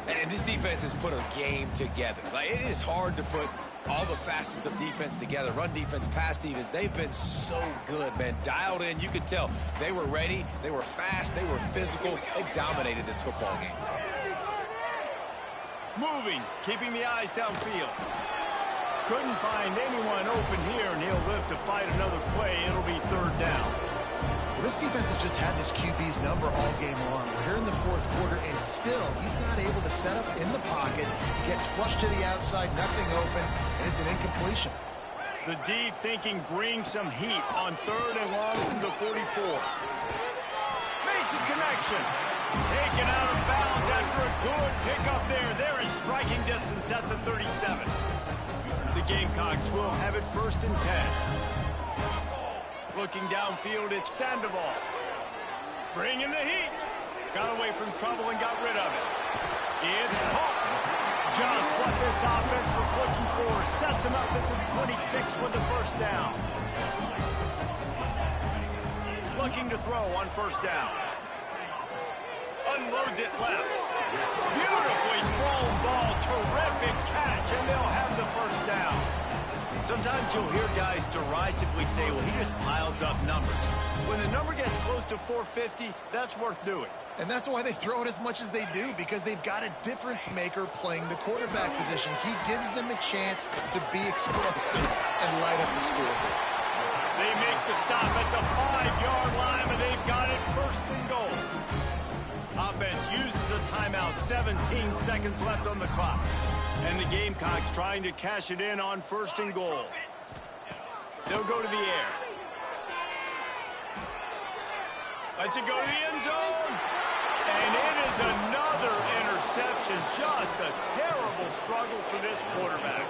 And this defense has put a game together. Like, it is hard to put all the facets of defense together. Run defense, pass defense. They've been so good, man. Dialed in. You could tell they were ready. They were fast. They were physical. They dominated this football game. Moving, keeping the eyes downfield. Couldn't find anyone open here, and he'll live to fight another play. It'll be 3rd down. This defense has just had this QB's number all game long. We're here in the 4th quarter, and still, he's not able to set up in the pocket. He gets flushed to the outside, nothing open, and it's an incompletion. The D thinking bring some heat on 3rd and long from the 44. Makes a connection. Taken out of bounds after a good pickup there. They're in striking distance at the 37. The Gamecocks will have it 1st and 10. Looking downfield, it's Sandoval. Bringing the heat. Got away from trouble and got rid of it. It's caught. Just what this offense was looking for. Sets him up at the 26 with the 1st down. Looking to throw on 1st down. Unloads it left. Beautifully thrown ball. Terrific catch, and they'll have the 1st down. Sometimes you'll hear guys derisively say, well, he just piles up numbers. When the number gets close to 450, that's worth doing. And that's why they throw it as much as they do, because they've got a difference maker playing the quarterback position. He gives them a chance to be explosive and light up the score. They make the stop at the 5-yard line, but they've got it first and goal. Offense uses a timeout, 17 seconds left on the clock. And the Gamecocks trying to cash it in on first and goal. They'll go to the air. Lets it go to the end zone. And it is another interception. Just a terrible struggle for this quarterback.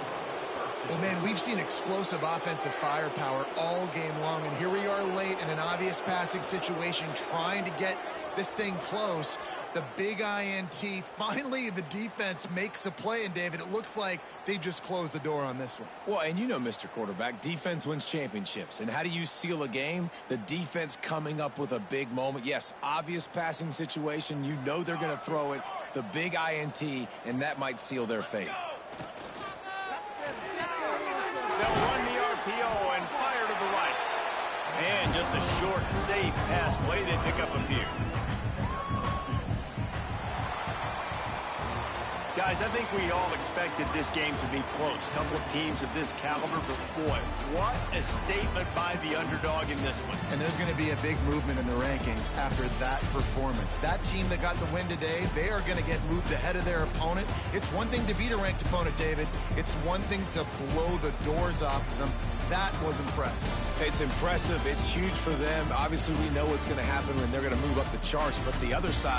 Well, man, we've seen explosive offensive firepower all game long, and here we are late in an obvious passing situation trying to get this thing close. The big INT. Finally, the defense makes a play, and David, it looks like they just closed the door on this one. Well, and you know, Mr. Quarterback, defense wins championships. And how do you seal a game? The defense coming up with a big moment. Yes, obvious passing situation. You know they're going to throw it. The big INT, and that might seal their fate. They'll run the RPO and fire to the right. And just a short, safe pass play. They pick up a few. Guys, I think we all expected this game to be close. Couple of teams of this caliber, but boy, what a statement by the underdog in this one. And there's going to be a big movement in the rankings after that performance. That team that got the win today, they are going to get moved ahead of their opponent. It's one thing to beat a ranked opponent, David. It's one thing to blow the doors off of them. That was impressive. It's impressive. It's huge for them. Obviously, we know what's going to happen when they're going to move up the charts, but the other side,